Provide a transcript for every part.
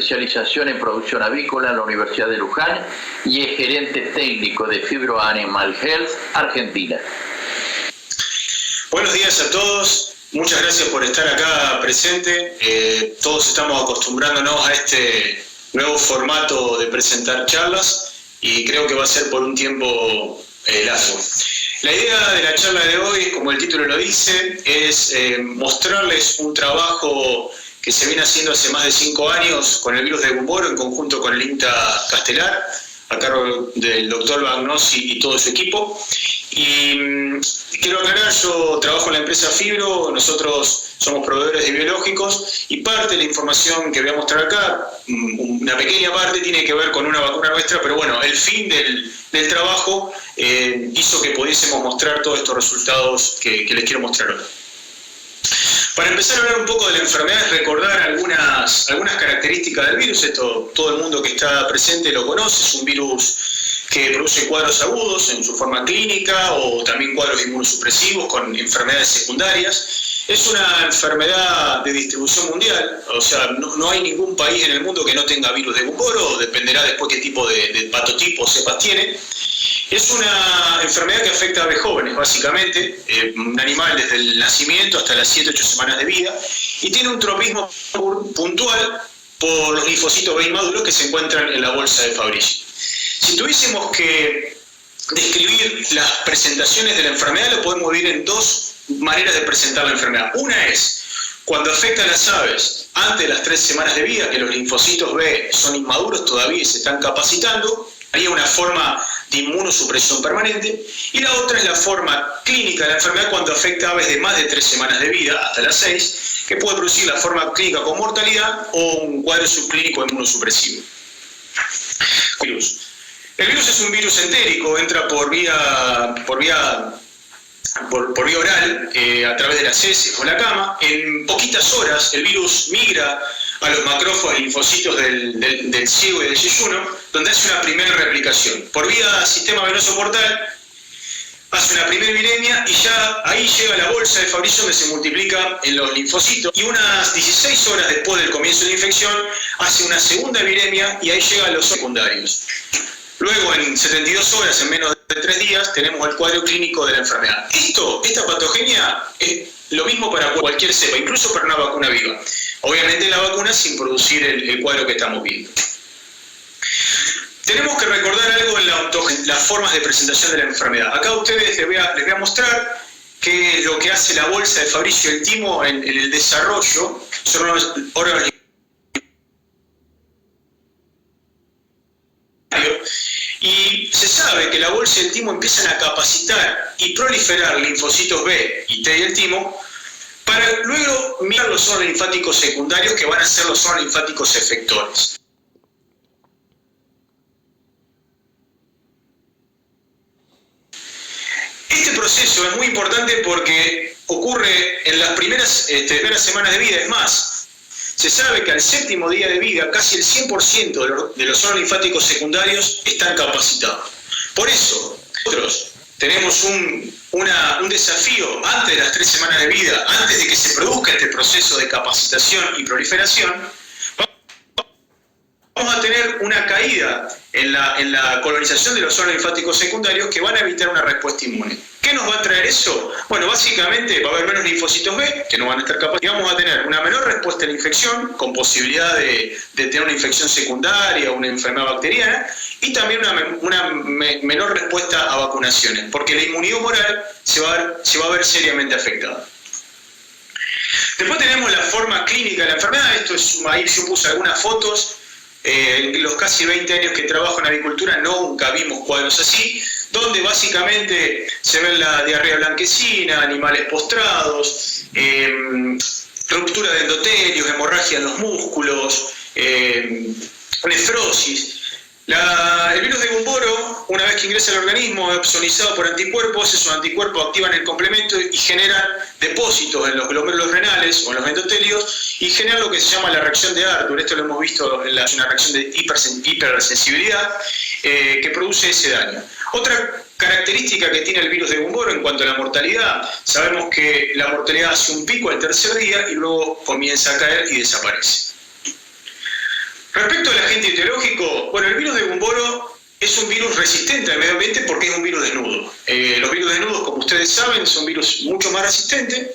especialización en producción avícola en la Universidad de Luján y es gerente técnico de Phibro Animal Health, Argentina. Buenos días a todos, muchas gracias por estar acá presente. Todos estamos acostumbrándonos a este nuevo formato de presentar charlas y creo que va a ser por un tiempo largo. La idea de la charla de hoy, como el título lo dice, es mostrarles un trabajo que se viene haciendo hace más de 5 años con el virus de Gumboro en conjunto con el INTA Castelar, a cargo del doctor Bagnosi y todo su equipo. Y quiero aclarar, yo trabajo en la empresa Phibro, nosotros somos proveedores de biológicos y parte de la información que voy a mostrar acá, una pequeña parte, tiene que ver con una vacuna nuestra, pero bueno, el fin del trabajo hizo que pudiésemos mostrar todos estos resultados que les quiero mostrar hoy. Para empezar a hablar un poco de la enfermedad, recordar algunas características del virus. Esto todo el mundo que está presente lo conoce, es un virus que produce cuadros agudos en su forma clínica o también cuadros inmunosupresivos con enfermedades secundarias. Es una enfermedad de distribución mundial, o sea, no hay ningún país en el mundo que no tenga virus de Gumboro, dependerá después qué tipo de patotipo o cepas tiene. Es una enfermedad que afecta a aves jóvenes, básicamente, un animal desde el nacimiento hasta las 7-8 semanas de vida, y tiene un tropismo puntual por los linfocitos B inmaduros que se encuentran en la bolsa de Fabrici. Si tuviésemos que describir las presentaciones de la enfermedad, lo podemos dividir en dos maneras de presentar la enfermedad. Una es cuando afecta a las aves antes de las 3 semanas de vida, que los linfocitos B son inmaduros todavía y se están capacitando, haría una forma de inmunosupresión permanente, y la otra es la forma clínica de la enfermedad cuando afecta a aves de más de 3 semanas de vida, hasta las 6, que puede producir la forma clínica con mortalidad o un cuadro subclínico inmunosupresivo. El virus es un virus entérico, entra por vía oral, a través de las heces o la cama. En poquitas horas el virus migra a los macrófagos y linfocitos del ciego y del yeyuno, donde hace una primera replicación. Por vía sistema venoso portal hace una primera viremia y ya ahí llega a la bolsa de Fabrici donde se multiplica en los linfocitos, y unas 16 horas después del comienzo de la infección hace una segunda viremia y ahí llega a los secundarios. Luego, en 72 horas, en menos de 3 días, tenemos el cuadro clínico de la enfermedad. Esta patogenia es lo mismo para cualquier cepa, incluso para una vacuna viva. Obviamente la vacuna sin producir el cuadro que estamos viendo. Tenemos que recordar algo en las formas de presentación de la enfermedad. Acá a ustedes les voy a mostrar que lo que hace la bolsa de Fabrici y el timo en el desarrollo son los órganos. Y se sabe que la bolsa y el timo empiezan a capacitar y proliferar linfocitos B y T y el timo para luego mirar los órganos linfáticos secundarios que van a ser los órganos linfáticos efectores. Este proceso es muy importante porque ocurre en las primeras semanas de vida. Es más, se sabe que al 7º día de vida casi el 100% de los órganos linfáticos secundarios están capacitados. Por eso, nosotros tenemos un desafío antes de las 3 semanas de vida, antes de que se produzca este proceso de capacitación y proliferación. Vamos a tener una caída en la colonización de los órganos linfáticos secundarios que van a evitar una respuesta inmune. ¿Qué nos va a traer eso? Bueno, básicamente va a haber menos linfocitos B que no van a estar capaces y vamos a tener una menor respuesta a la infección, con posibilidad de tener una infección secundaria o una enfermedad bacteriana, y también una menor respuesta a vacunaciones, porque la inmunidad humoral se va a ver seriamente afectada. Después tenemos la forma clínica de la enfermedad. Ahí yo puse algunas fotos. En los casi 20 años que trabajo en avicultura nunca vimos cuadros así, donde básicamente se ve la diarrea blanquecina, animales postrados, ruptura de endotelios, hemorragia en los músculos, nefrosis. El virus de Gumboro, una vez que ingresa al organismo, es opsonizado por anticuerpos. Esos anticuerpos activan el complemento y generan depósitos en los glómerulos renales o en los endotelios y generan lo que se llama la reacción de Arthur. Esto lo hemos visto en una reacción de hipersensibilidad que produce ese daño. Otra característica que tiene el virus de Gumboro en cuanto a la mortalidad, sabemos que la mortalidad hace un pico al 3.er día y luego comienza a caer y desaparece. Respecto al agente etiológico, bueno, el virus de Gumboro es un virus resistente al medio ambiente porque es un virus desnudo. Los virus desnudos, como ustedes saben, son virus mucho más resistentes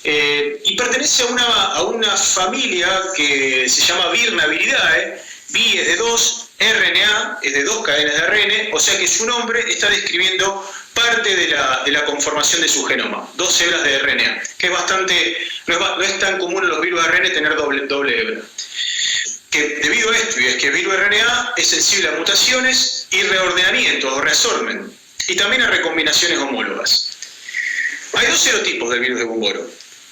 y pertenece a una familia que se llama Virnaviridae. Vi es de 2, RNA es de 2 cadenas de ARN, o sea que su nombre está describiendo parte de la conformación de su genoma, 2 hebras de RNA, que es no es tan común en los virus de ARN tener doble hebra. Que debido a esto, y es que el virus RNA es sensible a mutaciones y reordenamientos o reassortment, y también a recombinaciones homólogas. Hay 2 serotipos del virus de Gumboro,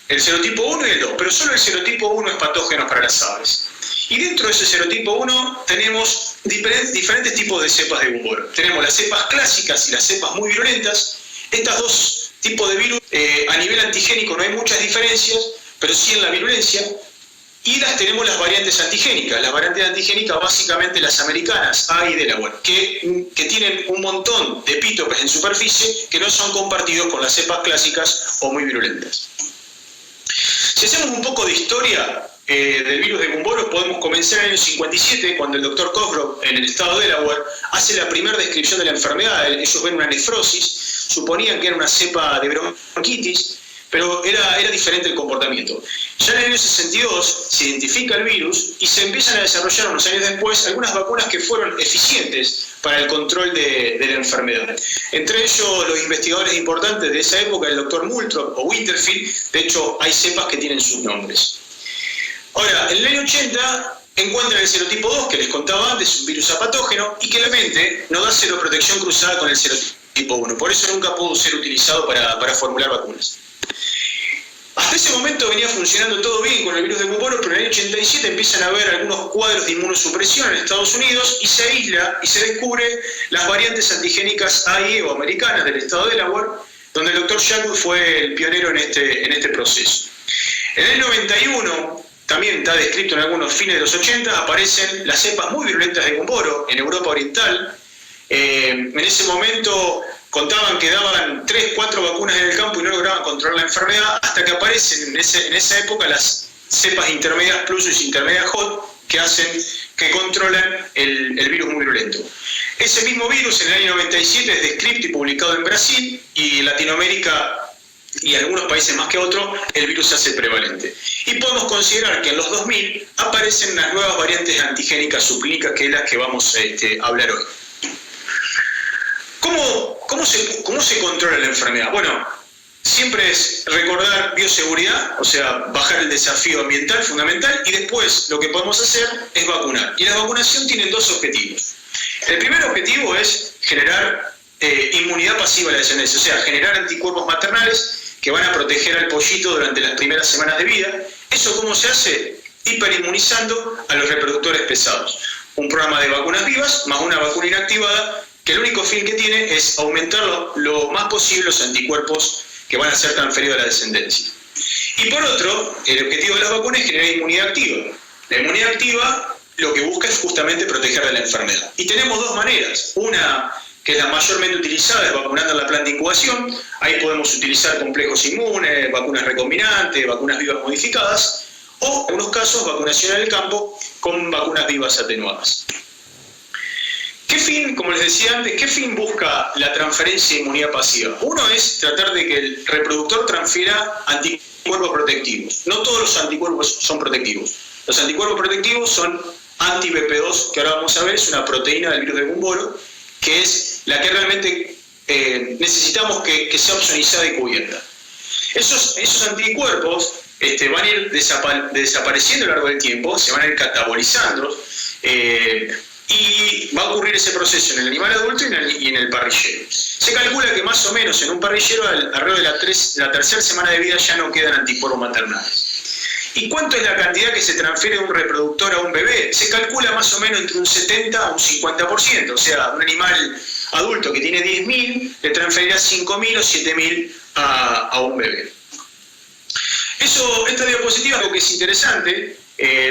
el serotipo 1 y el 2, pero solo el serotipo 1 es patógeno para las aves. Y dentro de ese serotipo 1 tenemos diferentes tipos de cepas de Gumboro. Tenemos las cepas clásicas y las cepas muy virulentas. Estas 2 tipos de virus, a nivel antigénico no hay muchas diferencias, pero sí en la virulencia. Y tenemos las variantes antigénicas. Las variantes antigénicas, básicamente las americanas, A y Delaware, que tienen un montón de epítopes en superficie que no son compartidos con las cepas clásicas o muy virulentas. Si hacemos un poco de historia del virus de Gumboro, podemos comenzar en el año 57, cuando el doctor Cosgrove, en el estado de Delaware, hace la primera descripción de la enfermedad. Ellos ven una nefrosis, suponían que era una cepa de bronquitis, pero era diferente el comportamiento. Ya en el año 62 se identifica el virus y se empiezan a desarrollar unos años después algunas vacunas que fueron eficientes para el control de la enfermedad. Entre ellos, los investigadores importantes de esa época, el doctor Moulthrop o Winterfield. De hecho, hay cepas que tienen sus nombres. Ahora, en el año 80 encuentran el serotipo 2, que les contaba antes, un virus apatógeno, y que la mente no da seroprotección cruzada con el serotipo 1. Por eso nunca pudo ser utilizado para formular vacunas. Hasta ese momento venía funcionando todo bien con el virus de Gumboro, pero en el año 87 empiezan a haber algunos cuadros de inmunosupresión en Estados Unidos y se aísla y se descubre las variantes antigénicas AIE o americanas del estado de Delaware, donde el doctor Shadwood fue el pionero en este proceso. En el 91, también está descrito en algunos fines de los 80, aparecen las cepas muy virulentas de Gumboro en Europa Oriental. En ese momento contaban que daban 3-4 vacunas en el campo y no lograban controlar la enfermedad, hasta que aparecen en esa época las cepas intermedias plus y intermedias hot que controlan el virus muy virulento. Ese mismo virus en el año 97 es descrito y publicado en Brasil, y en Latinoamérica y algunos países más que otros el virus se hace prevalente. Y podemos considerar que en los 2000 aparecen unas nuevas variantes antigénicas subclínicas, que es las que vamos a hablar hoy. ¿Cómo se controla la enfermedad? Bueno, siempre es recordar bioseguridad, o sea, bajar el desafío ambiental fundamental, y después lo que podemos hacer es vacunar. Y la vacunación tiene 2 objetivos. El primer objetivo es generar inmunidad pasiva a la descendencia, o sea, generar anticuerpos maternales que van a proteger al pollito durante las primeras semanas de vida. ¿Eso cómo se hace? Hiperinmunizando a los reproductores pesados. Un programa de vacunas vivas más una vacuna inactivada, que el único fin que tiene es aumentar lo más posible los anticuerpos que van a ser transferidos a la descendencia. Y por otro, el objetivo de las vacunas es generar inmunidad activa. La inmunidad activa lo que busca es justamente proteger de la enfermedad. Y tenemos 2 maneras. Una, que es la mayormente utilizada, es vacunando en la planta de incubación. Ahí podemos utilizar complejos inmunes, vacunas recombinantes, vacunas vivas modificadas, o en algunos casos vacunación en el campo con vacunas vivas atenuadas. ¿Qué fin, como les decía antes, qué fin busca la transferencia de inmunidad pasiva? Uno es tratar de que el reproductor transfiera anticuerpos protectivos. No todos los anticuerpos son protectivos. Los anticuerpos protectivos son anti-BP2, que ahora vamos a ver, es una proteína del virus de Gumboro, que es la que realmente necesitamos que sea opsonizada y cubierta. Esos anticuerpos van a ir desapareciendo a lo largo del tiempo, se van a ir catabolizando, y va a ocurrir ese proceso en el animal adulto y en el parrillero. Se calcula que más o menos en un parrillero, alrededor de la tercera semana de vida, ya no quedan anticuerpos maternales. ¿Y cuánto es la cantidad que se transfiere de un reproductor a un bebé? Se calcula más o menos entre un 70 a un 50%. O sea, un animal adulto que tiene 10.000 le transferirá 5.000 o 7.000 a un bebé. Esta diapositiva es algo que es interesante.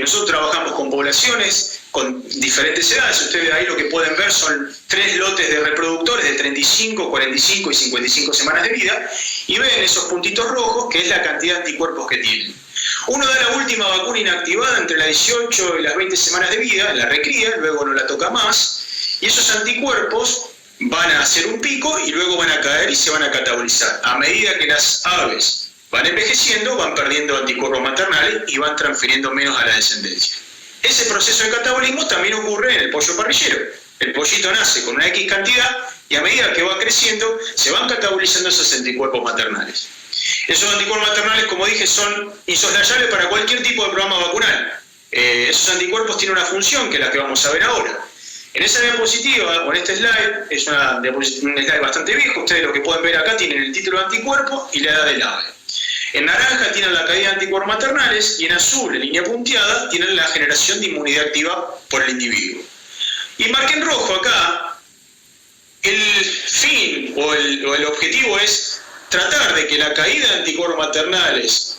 Nosotros trabajamos con poblaciones con diferentes edades. Ustedes ahí lo que pueden ver son 3 lotes de reproductores de 35, 45 y 55 semanas de vida, y ven esos puntitos rojos, que es la cantidad de anticuerpos que tienen. Uno da la última vacuna inactivada entre las 18 y las 20 semanas de vida, la recría, luego no la toca más, y esos anticuerpos van a hacer un pico y luego van a caer y se van a catabolizar. A medida que las aves van envejeciendo, van perdiendo anticuerpos maternales y van transfiriendo menos a la descendencia. Ese proceso de catabolismo también ocurre en el pollo parrillero. El pollito nace con una X cantidad y a medida que va creciendo se van catabolizando esos anticuerpos maternales. Esos anticuerpos maternales, como dije, son insoslayables para cualquier tipo de programa vacunal. Esos anticuerpos tienen una función que es la que vamos a ver ahora. En esa diapositiva, o en este slide, es un slide bastante viejo, ustedes lo que pueden ver acá tienen el título de anticuerpo y la edad del ave. En naranja tienen la caída de anticuerpos maternales y en azul, en línea punteada, tienen la generación de inmunidad activa por el individuo. Y marqué en rojo acá, el fin o el objetivo es tratar de que la caída de anticuerpos maternales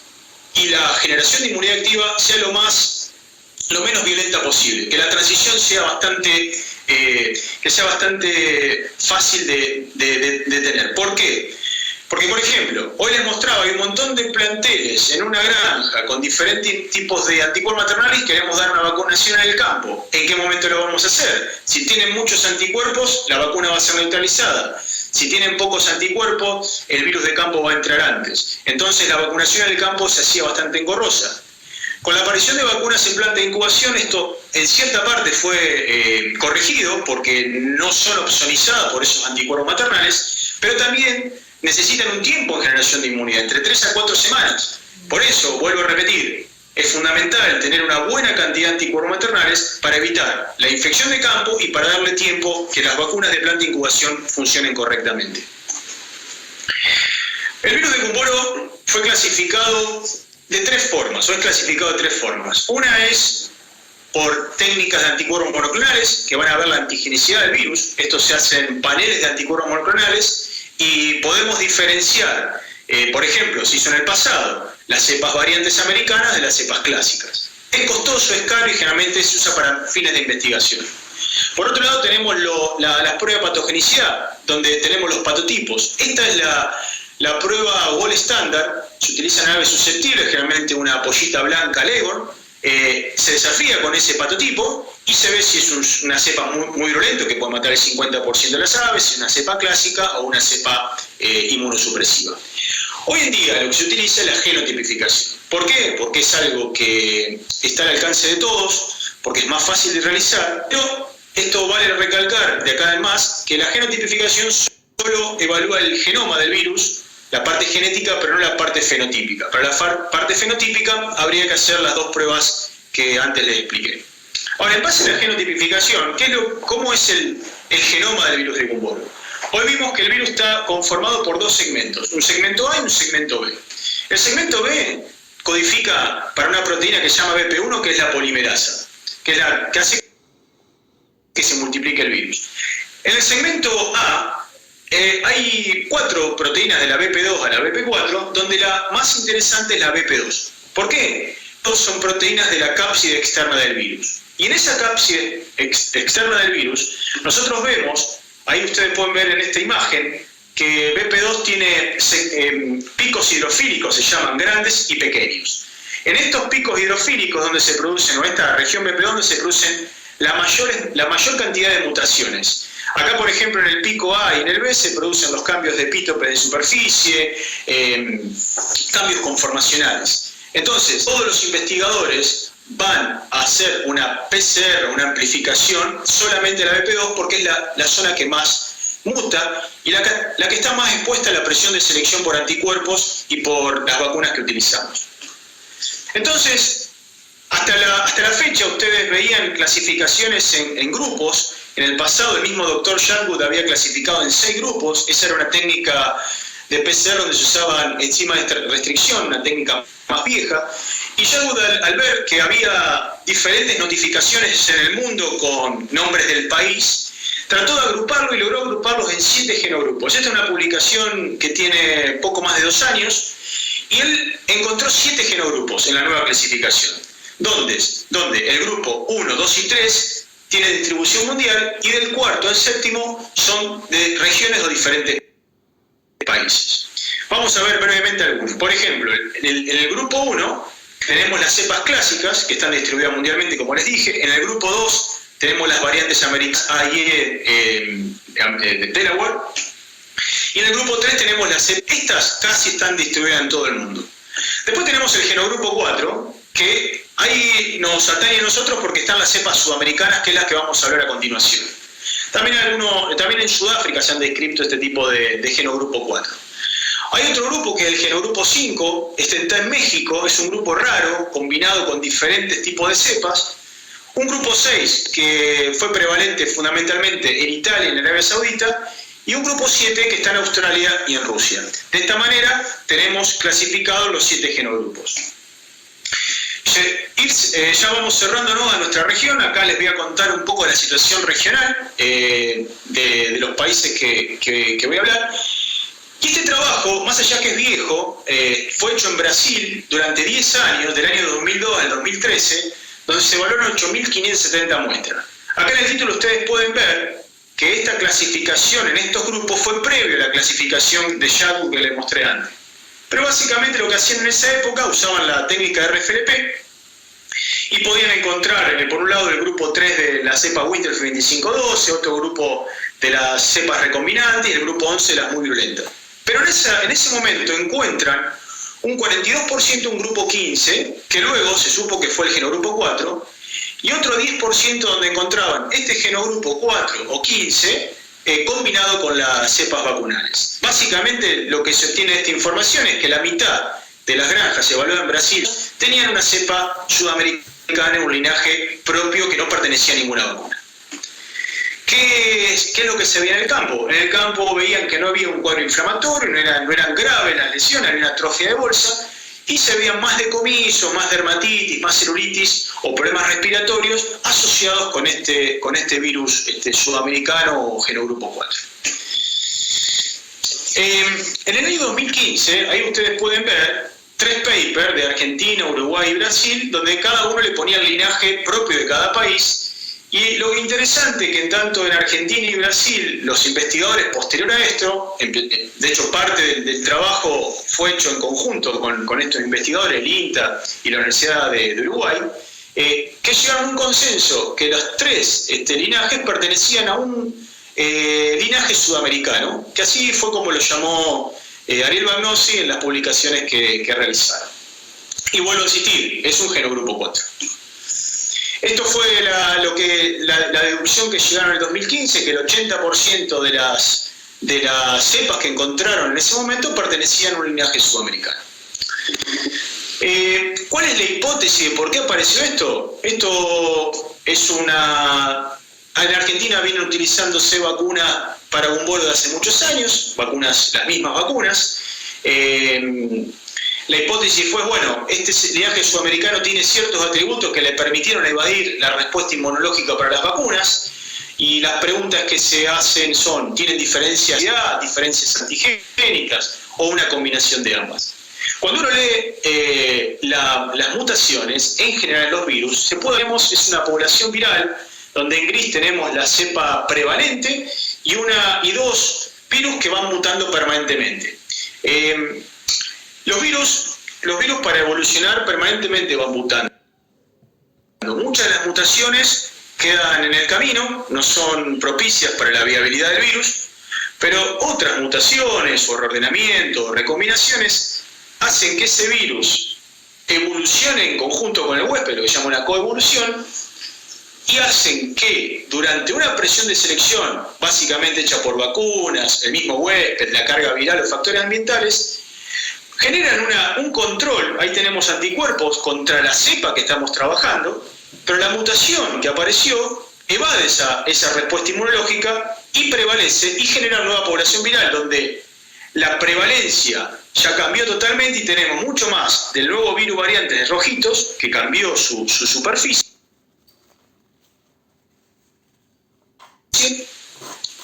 y la generación de inmunidad activa sea lo menos violenta posible, que la transición sea bastante fácil de tener. ¿Por qué? Porque, por ejemplo, hoy les mostraba, hay un montón de planteles en una granja con diferentes tipos de anticuerpos maternales y queremos dar una vacunación en el campo. ¿En qué momento lo vamos a hacer? Si tienen muchos anticuerpos, la vacuna va a ser neutralizada. Si tienen pocos anticuerpos, el virus de campo va a entrar antes. Entonces la vacunación en el campo se hacía bastante engorrosa. Con la aparición de vacunas en planta de incubación, esto en cierta parte fue corregido porque no son opsonizadas por esos anticuerpos maternales, pero también necesitan un tiempo en generación de inmunidad, entre 3 a 4 semanas. Por eso, vuelvo a repetir, es fundamental tener una buena cantidad de anticuerpos maternales para evitar la infección de campo y para darle tiempo que las vacunas de planta de incubación funcionen correctamente. El virus de Gumboro fue clasificado de 3 formas, o es clasificado de 3 formas. Una es por técnicas de anticuerpos monoclonales, que van a ver la antigenicidad del virus. Esto se hace en paneles de anticuerpos monoclonales y podemos diferenciar, por ejemplo, se hizo en el pasado, las cepas variantes americanas de las cepas clásicas. Es costoso, es caro y generalmente se usa para fines de investigación. Por otro lado tenemos las pruebas de patogenicidad, donde tenemos los patotipos. Esta es la prueba Gold Standard. Se utilizan aves susceptibles, generalmente una pollita blanca Leghorn. Se desafía con ese patotipo y se ve si es una cepa muy virulenta que puede matar el 50% de las aves, si es una cepa clásica o una cepa inmunosupresiva. Hoy en día lo que se utiliza es la genotipificación. ¿Por qué? Porque es algo que está al alcance de todos, porque es más fácil de realizar, pero esto vale recalcar de acá en más que la genotipificación solo evalúa el genoma del virus, la parte genética, pero no la parte fenotípica. Para la parte fenotípica habría que hacer las 2 pruebas que antes les expliqué. Ahora, en base a la genotipificación, ¿cómo es el genoma del virus de Gumboro? Hoy vimos que el virus está conformado por 2 segmentos, un segmento A y un segmento B. El segmento B codifica para una proteína que se llama BP1, que es la polimerasa, que es la que hace que se multiplique el virus. En el segmento A hay 4 proteínas de la BP2 a la BP4, donde la más interesante es la BP2. ¿Por qué? Todas son proteínas de la cápside externa del virus. Y en esa cápside externa del virus, nosotros vemos, ahí ustedes pueden ver en esta imagen, que BP2 tiene picos hidrofílicos, se llaman grandes y pequeños. En estos picos hidrofílicos donde se producen, o esta región BP2 donde se producen la mayor cantidad de mutaciones. Acá, por ejemplo, en el pico A y en el B se producen los cambios de epítope de superficie, cambios conformacionales. Entonces, todos los investigadores van a hacer una PCR, una amplificación, solamente de la BP2 porque es la zona que más muta y la que está más expuesta a la presión de selección por anticuerpos y por las vacunas que utilizamos. Entonces, hasta la fecha ustedes veían clasificaciones en grupos. En el pasado el mismo doctor Sharwood había clasificado en 6 grupos. Esa era una técnica de PCR donde se usaban enzimas de restricción, una técnica más vieja. Y Sharwood, al ver que había diferentes notificaciones en el mundo con nombres del país, trató de agruparlo y logró agruparlos en 7 genogrupos. Esta es una publicación que tiene poco más de 2 años y él encontró 7 genogrupos en la nueva clasificación, donde el grupo 1, 2 y 3 tiene distribución mundial y del 4 al 7 son de regiones o diferentes países. Vamos a ver brevemente algunos. Por ejemplo, en el grupo 1, Tenemos las cepas clásicas, que están distribuidas mundialmente, como les dije. En el grupo 2 tenemos las variantes americanas A y E de Delaware. Y en el grupo 3 tenemos las cepas. Estas casi están distribuidas en todo el mundo. Después tenemos el genogrupo 4, que ahí nos atañe a nosotros porque están las cepas sudamericanas, que es las que vamos a hablar a continuación. También en Sudáfrica se han descrito este tipo de genogrupo 4. Hay otro grupo que es el genogrupo 5, este está en México, es un grupo raro, combinado con diferentes tipos de cepas. Un grupo 6 que fue prevalente fundamentalmente en Italia y en Arabia Saudita, y un grupo 7 que está en Australia y en Rusia. De esta manera tenemos clasificados los 7 genogrupos. Ya vamos cerrando, ¿no?, a nuestra región. Acá les voy a contar un poco de la situación regional de los países que voy a hablar. Y este trabajo, más allá que es viejo, fue hecho en Brasil durante 10 años, del año 2002 al 2013, donde se evaluaron 8.570 muestras. Acá en el título ustedes pueden ver que esta clasificación en estos grupos fue previo a la clasificación de Chadwick que les mostré antes. Pero básicamente lo que hacían en esa época, usaban la técnica de RFLP y podían encontrar, por un lado, el grupo 3 de la cepa Winterfeld 2512, otro grupo de las cepas recombinantes y el grupo 11 de las muy violentas. Pero en ese momento encuentran un 42% un grupo 15, que luego se supo que fue el genogrupo 4, y otro 10% donde encontraban este genogrupo 4 o 15 combinado con las cepas vacunales. Básicamente lo que se obtiene de esta información es que la mitad de las granjas evaluadas en Brasil tenían una cepa sudamericana, un linaje propio que no pertenecía a ninguna vacuna. ¿Qué es lo que se veía en el campo? En el campo veían que no había un cuadro inflamatorio, no eran graves las lesiones, había una atrofia de bolsa, y se veían más decomiso, más dermatitis, más celulitis o problemas respiratorios asociados con este virus sudamericano o genogrupo 4. En el año 2015, ahí ustedes pueden ver 3 papers de Argentina, Uruguay y Brasil, donde cada uno le ponía el linaje propio de cada país. Y lo interesante es que tanto en Argentina y Brasil, los investigadores posterior a esto, de hecho parte del trabajo fue hecho en conjunto con estos investigadores, el INTA y la Universidad de Uruguay, que llegaron a un consenso que los 3 linajes pertenecían a un linaje sudamericano, que así fue como lo llamó Ariel Bagnosi en las publicaciones que realizaron. Y vuelvo a insistir, es un genogrupo 4. Esto fue la deducción que llegaron en el 2015, que el 80% de las cepas que encontraron en ese momento pertenecían a un linaje sudamericano. ¿Cuál es la hipótesis de por qué apareció esto? Esto es en Argentina vienen utilizándose vacunas para gumboro de hace muchos años, las mismas vacunas. La hipótesis fue, bueno, este linaje sudamericano tiene ciertos atributos que le permitieron evadir la respuesta inmunológica para las vacunas, y las preguntas que se hacen son, ¿tienen diferencias antigénicas o una combinación de ambas? Cuando uno lee las mutaciones, en general los virus, es una población viral, donde en gris tenemos la cepa prevalente y 2 virus que van mutando permanentemente. Los virus para evolucionar permanentemente van mutando. Muchas de las mutaciones quedan en el camino, no son propicias para la viabilidad del virus, pero otras mutaciones o reordenamientos o recombinaciones hacen que ese virus evolucione en conjunto con el huésped, lo que llama una coevolución, y hacen que durante una presión de selección, básicamente hecha por vacunas, el mismo huésped, la carga viral o factores ambientales, generan un control. Ahí tenemos anticuerpos contra la cepa que estamos trabajando, pero la mutación que apareció evade esa respuesta inmunológica y prevalece y genera nueva población viral, donde la prevalencia ya cambió totalmente y tenemos mucho más del nuevo virus variante de rojitos, que cambió su superficie,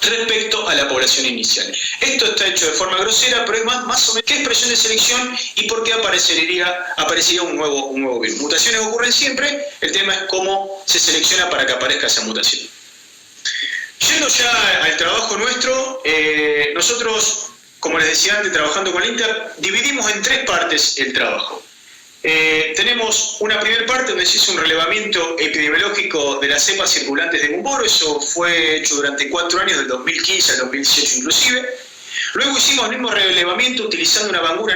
respecto a la población inicial. Esto está hecho de forma grosera, pero es más o menos qué es presión de selección y por qué aparecería un nuevo virus. Mutaciones ocurren siempre, el tema es cómo se selecciona para que aparezca esa mutación. Yendo ya al trabajo nuestro, nosotros, como les decía antes, trabajando con el INTA, dividimos en 3 partes el trabajo. Tenemos una primera parte donde se hizo un relevamiento epidemiológico de las cepas circulantes de Gumboro. Eso fue hecho durante 4 años, del 2015 al 2018 inclusive. Luego hicimos el mismo relevamiento utilizando una vacuna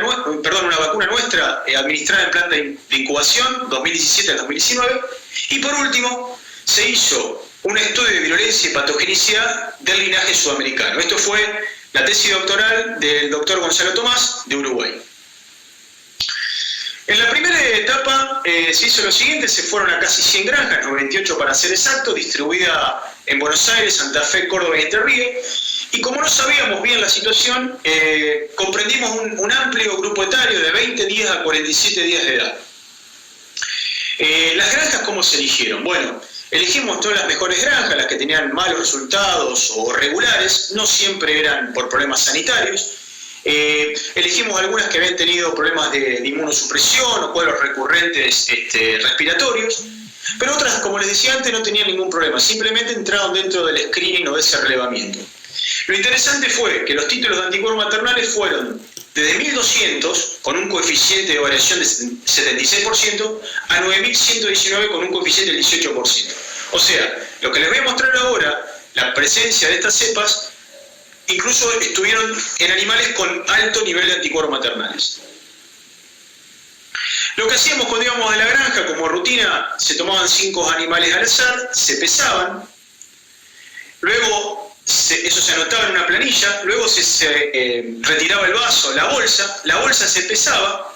nuestra administrada en planta de incubación 2017 al 2019. Y por último, se hizo un estudio de virulencia y patogenicidad del linaje sudamericano. Esto fue la tesis doctoral del doctor Gonzalo Tomás de Uruguay. En la primera etapa se hizo lo siguiente: se fueron a casi 100 granjas, 98 para ser exacto, distribuida en Buenos Aires, Santa Fe, Córdoba y Entre Ríos. Y como no sabíamos bien la situación, comprendimos un amplio grupo etario de 20 días a 47 días de edad. Las granjas, ¿cómo se eligieron? Bueno, elegimos todas las mejores granjas, las que tenían malos resultados o regulares, no siempre eran por problemas sanitarios. Elegimos algunas que habían tenido problemas de inmunosupresión o cuadros recurrentes respiratorios, pero otras, como les decía antes, no tenían ningún problema, simplemente entraron dentro del screening o de ese relevamiento. Lo interesante fue que los títulos de anticuerpos maternales fueron desde 1200, con un coeficiente de variación de 76%, a 9119 con un coeficiente del 18%. O sea, lo que les voy a mostrar ahora, la presencia de estas cepas, incluso estuvieron en animales con alto nivel de anticuerpos maternales. Lo que hacíamos cuando íbamos a la granja, como rutina, se tomaban 5 animales al azar, se pesaban, luego eso se anotaba en una planilla, luego se retiraba el vaso, la bolsa se pesaba,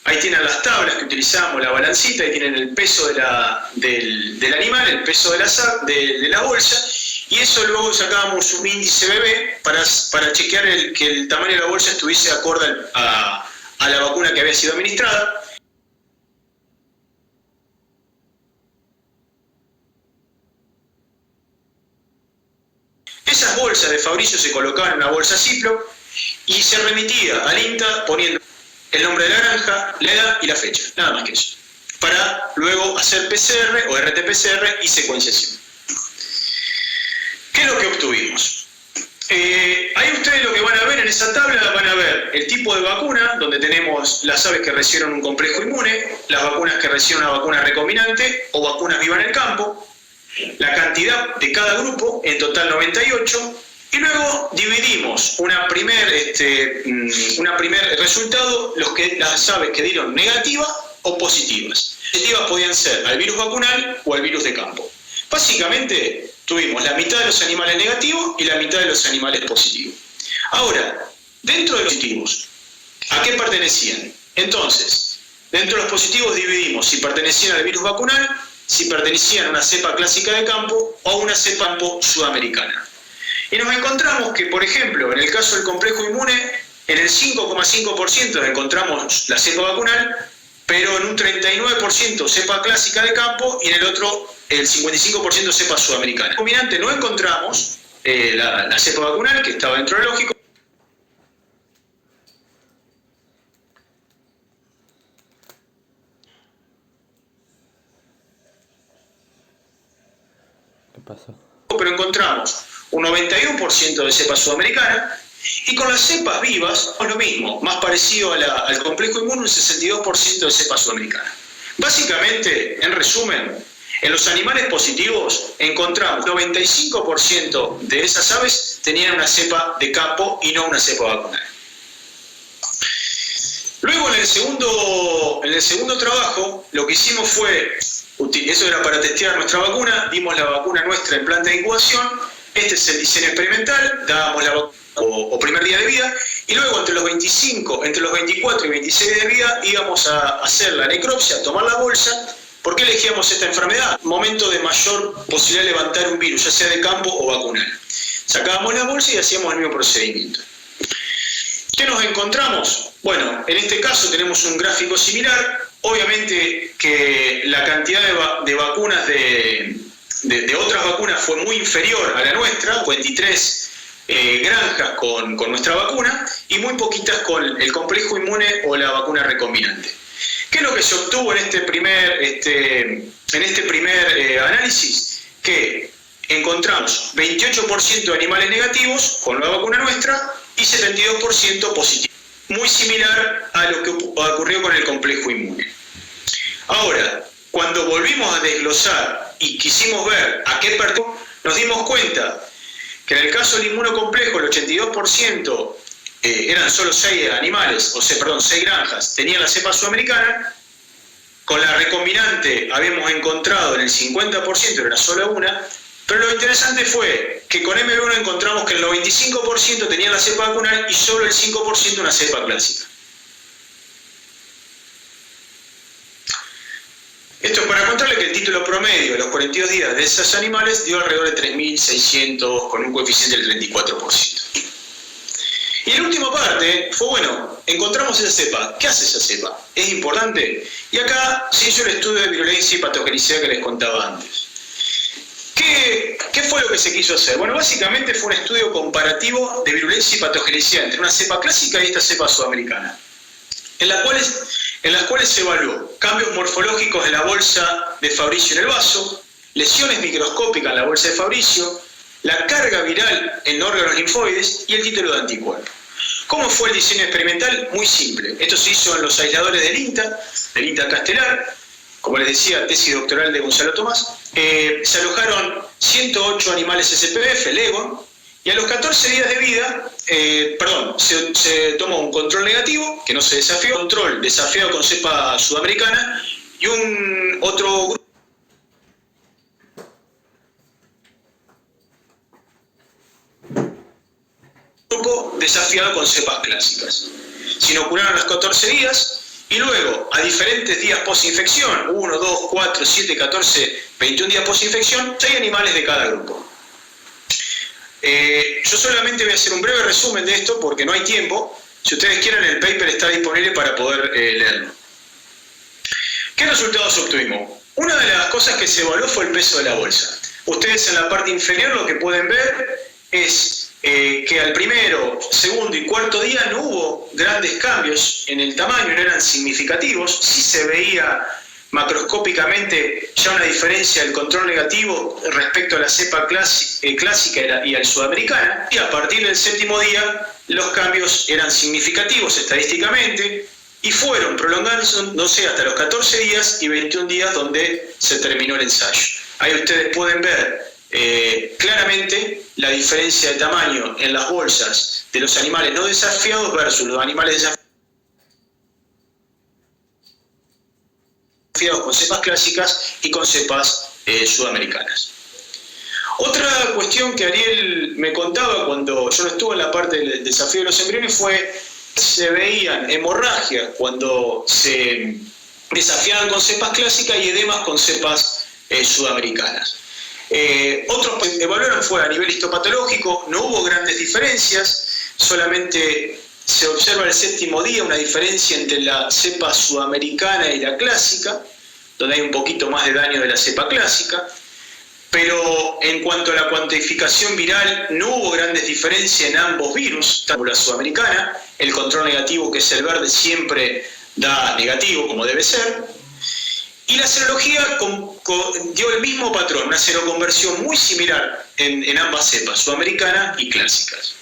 ahí tienen las tablas que utilizamos, la balancita, ahí tienen el peso del animal, el peso de la bolsa, y eso luego sacábamos un índice bebé para chequear que el tamaño de la bolsa estuviese acorde a la vacuna que había sido administrada. Esas bolsas de Fabricio se colocaban en una bolsa Ziploc y se remitía al INTA poniendo el nombre de la granja, la edad y la fecha, nada más que eso, para luego hacer PCR o RT-PCR y secuenciación. ¿Qué es lo que obtuvimos? Ahí ustedes lo que van a ver en esa tabla, van a ver el tipo de vacuna, donde tenemos las aves que recibieron un complejo inmune, las vacunas que reciben una vacuna recombinante o vacunas vivas en el campo, la cantidad de cada grupo, en total 98, y luego dividimos una primer resultado, las aves que dieron negativas o positivas. Positivas podían ser al virus vacunal o al virus de campo. Básicamente tuvimos la mitad de los animales negativos y la mitad de los animales positivos. Ahora, dentro de los positivos, ¿a qué pertenecían? Entonces, dentro de los positivos dividimos si pertenecían al virus vacunal, si pertenecían a una cepa clásica de campo o a una cepa campo sudamericana. Y nos encontramos que, por ejemplo, en el caso del complejo inmune, en el 5,5% encontramos la cepa vacunal, pero en un 39% cepa clásica de campo y en el otro el 55% cepa sudamericana. Combinante no encontramos la cepa vacunal, que estaba dentro del lógico. ¿Qué pasó? Pero encontramos un 91% de cepa sudamericana, y con las cepas vivas es lo mismo, más parecido al complejo inmune, un 62% de cepa sudamericana. Básicamente, en resumen, en los animales positivos encontramos 95% de esas aves tenían una cepa de campo y no una cepa vacunal. Luego en el segundo trabajo, lo que hicimos fue, eso era para testear nuestra vacuna, dimos la vacuna nuestra en planta de incubación, este es el diseño experimental, dábamos la vacuna o primer día de vida, y luego entre los 24 y 26 días de vida íbamos a hacer la necropsia, a tomar la bolsa. ¿Por qué elegíamos esta enfermedad? Momento de mayor posibilidad de levantar un virus, ya sea de campo o vacunal. Sacábamos la bolsa y hacíamos el mismo procedimiento. ¿Qué nos encontramos? Bueno, en este caso tenemos un gráfico similar. Obviamente que la cantidad de vacunas de otras vacunas fue muy inferior a la nuestra, 23 granjas con nuestra vacuna y muy poquitas con el complejo inmune o la vacuna recombinante. ¿Qué es lo que se obtuvo en este primer análisis? Que encontramos 28% de animales negativos con la vacuna nuestra y 72% positivos. Muy similar a lo que ocurrió con el complejo inmune. Ahora, cuando volvimos a desglosar y quisimos ver a qué pertenece, nos dimos cuenta que en el caso del inmunocomplejo el 82% eran solo 6 animales, 6 granjas, tenían la cepa sudamericana. Con la recombinante habíamos encontrado en el 50%, era solo una, pero lo interesante fue que con MB1 encontramos que el 95% tenían la cepa vacunal y solo el 5% una cepa clásica. Esto es para contarle que el título promedio de los 42 días de esos animales dio alrededor de 3.600 con un coeficiente del 34%. Y la última parte fue, bueno, encontramos esa cepa. ¿Qué hace esa cepa? ¿Es importante? Y acá se hizo el estudio de virulencia y patogenicidad que les contaba antes. ¿Qué fue lo que se quiso hacer? Bueno, básicamente fue un estudio comparativo de virulencia y patogenicidad entre una cepa clásica y esta cepa sudamericana, en las cuales se evaluó cambios morfológicos en la bolsa de Fabricio en el vaso, lesiones microscópicas en la bolsa de Fabricio, la carga viral en órganos linfoides y el título de anticuerpo. ¿Cómo fue el diseño experimental? Muy simple. Esto se hizo en los aisladores del INTA Castelar, como les decía, tesis doctoral de Gonzalo Tomás. Se alojaron 108 animales SPF, LEGO, y a los 14 días de vida, se tomó un control negativo, que no se desafió, control desafiado con cepa sudamericana, y otro grupo desafiado con cepas clásicas. Se inocularon a los 14 días y luego, a diferentes días post-infección, 1, 2, 4, 7, 14, 21 días post-infección, 6 animales de cada grupo. Yo solamente voy a hacer un breve resumen de esto porque no hay tiempo. Si ustedes quieren, el paper está disponible para poder leerlo. ¿Qué resultados obtuvimos? Una de las cosas que se evaluó fue el peso de la bolsa. Ustedes en la parte inferior lo que pueden ver es que al primero, segundo y cuarto día no hubo grandes cambios en el tamaño, no eran significativos. Sí se veía macroscópicamente ya una diferencia del control negativo respecto a la cepa clásica y al sudamericana, y a partir del séptimo día los cambios eran significativos estadísticamente y fueron prolongándose hasta los 14 días y 21 días donde se terminó el ensayo. Ahí ustedes pueden ver claramente la diferencia de tamaño en las bolsas de los animales no desafiados versus los animales desafiados con cepas clásicas y con cepas sudamericanas. Otra cuestión que Ariel me contaba cuando yo no estuve en la parte del desafío de los embriones fue que se veían hemorragias cuando se desafiaban con cepas clásicas y edemas con cepas sudamericanas. Otros que evaluaron fue a nivel histopatológico, no hubo grandes diferencias, solamente se observa el séptimo día una diferencia entre la cepa sudamericana y la clásica, donde hay un poquito más de daño de la cepa clásica, pero en cuanto a la cuantificación viral no hubo grandes diferencias en ambos virus, tanto la sudamericana, el control negativo que es el verde siempre da negativo como debe ser, y la serología dio el mismo patrón, una seroconversión muy similar en ambas cepas, sudamericana y clásicas.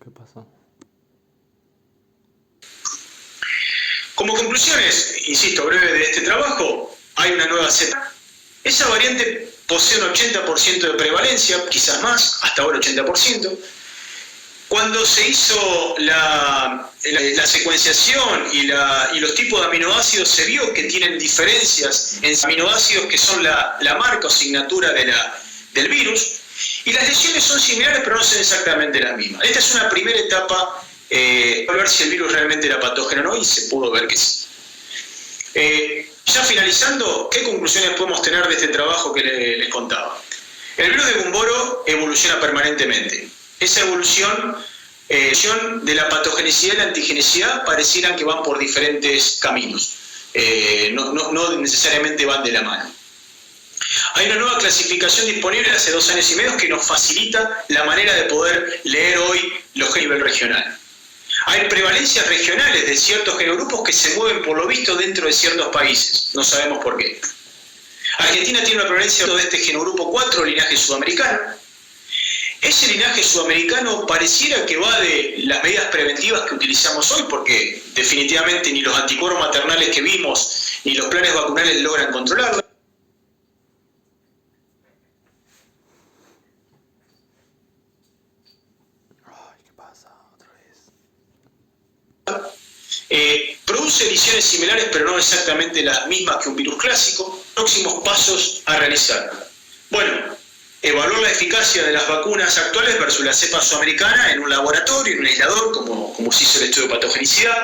¿Qué pasó? Como conclusiones, insisto, breve de este trabajo, hay una nueva cepa. Esa variante posee un 80% de prevalencia, quizás más, hasta ahora 80%. Cuando se hizo la secuenciación y los tipos de aminoácidos, se vio que tienen diferencias en aminoácidos que son la marca o signatura del virus, y las lesiones son similares pero no son exactamente las mismas. Esta es una primera etapa para ver si el virus realmente era patógeno o no, y se pudo ver que sí. Ya finalizando, ¿qué conclusiones podemos tener de este trabajo que les contaba? El virus de Gumboro evoluciona permanentemente. Esa evolución de la patogenicidad y la antigenicidad parecieran que van por diferentes caminos. No necesariamente van de la mano. Hay una nueva clasificación disponible hace 2 años y medio que nos facilita la manera de poder leer hoy los genes a nivel regional. Hay prevalencias regionales de ciertos genogrupos que se mueven por lo visto dentro de ciertos países. No sabemos por qué. Argentina tiene una prevalencia de este genogrupo 4, linaje sudamericano. ese linaje sudamericano pareciera que va de las medidas preventivas que utilizamos hoy, porque definitivamente ni los anticuerpos maternales que vimos, ni los planes vacunales logran controlarlo. Produce lesiones similares, pero no exactamente las mismas que un virus clásico. Próximos pasos a realizar. Bueno, evaluar la eficacia de las vacunas actuales versus la cepa sudamericana en un laboratorio, en un aislador, como se hizo el estudio de patogenicidad.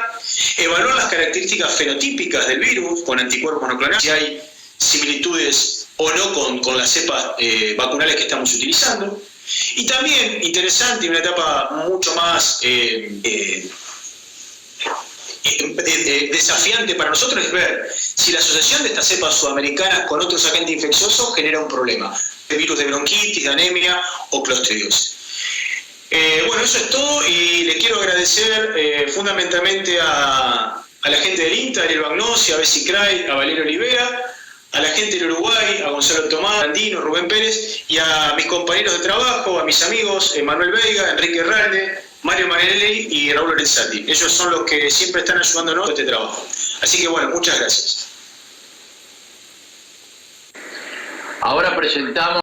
Evaluar las características fenotípicas del virus con anticuerpos monoclonales, si hay similitudes o no con las cepas vacunales que estamos utilizando. Y también, interesante, una etapa mucho más desafiante para nosotros es ver si la asociación de estas cepas sudamericanas con otros agentes infecciosos genera un problema, de virus de bronquitis, de anemia o clostridiosis. Bueno, eso es todo y le quiero agradecer fundamentalmente a la gente del INTA, Ariel Bagnosi, a Bessi Cray, a Valerio Olivera, a la gente del Uruguay, a Gonzalo Tomás, a Andino, Rubén Pérez y a mis compañeros de trabajo, a mis amigos Manuel Veiga, Enrique Herralde, Mario Manelli y Raúl Lorenzati. Ellos son los que siempre están ayudándonos en este trabajo. Así que bueno, muchas gracias. Ahora presentamos